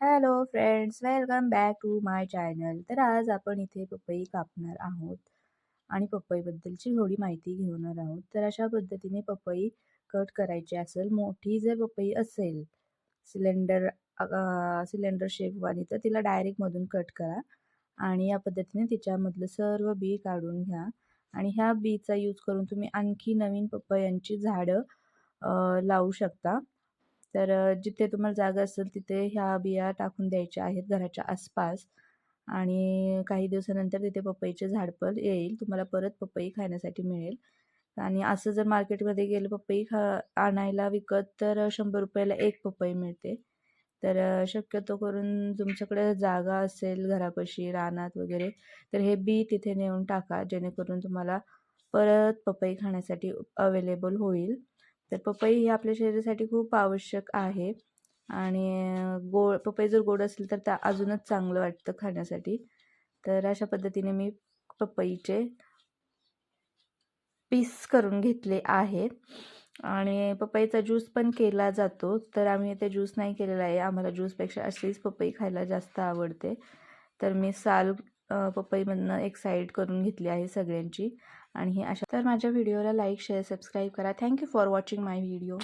Hello friends, welcome back to my channel. तर आज आपण इथे पपई कापणार आहोत आणि पपईबद्दलची थोडी माहिती घेणार आहोत. तर अशा पद्धतीने पपई कट करायची असेल, मोठी जर पपई असेल सिलेंडर सिलेंडर शेपवाली, तर तिला डायरेक्टमधून कट करा आणि या पद्धतीने तिच्यामधलं सर्व बी काढून घ्या. आणि ह्या बीचा यूज करून तुम्ही आणखी नवीन पपयांची झाडं लावू शकता. तर जिथे तुम्हाला जागा असेल तिथे ह्या बिया टाकून द्यायच्या आहेत घराच्या आसपास आणि काही दिवसानंतर तिथे पपईचे झाड पण येईल. तुम्हाला परत पपई खाण्यासाठी मिळेल. आणि असं जर मार्केटमध्ये गेलं पपई आणायला विकत तर ₹100 एक पपई मिळते. तर शक्यतो करून तुमच्याकडे जागा असेल घरापाशी, रानात वगैरे, तर हे बी तिथे नेऊन टाका, जेणेकरून तुम्हाला परत पपई खाण्यासाठी अवेलेबल होईल. तर पपई ही आपल्या शरीरासाठी खूप आवश्यक आहे आणि गोड पपई जर गोड असेल तर त्या अजूनच चांगलं वाटतं खाण्यासाठी. तर अशा पद्धतीने मी पपईचे पीस करून घेतले आहेत आणि पपईचा ज्यूस पण केला जातो. तर आम्ही इथे ज्यूस नाही केलेला आहे. आम्हाला ज्यूसपेक्षा अशीच पपई खायला जास्त आवडते. तर मी साल पपईमधनं एक साईड करून घेतली आहे सगळ्यांची आणि ही अशा. तर माझ्या व्हिडिओला लाईक, शेअर, सबस्क्राईब करा. Thank you for watching my video.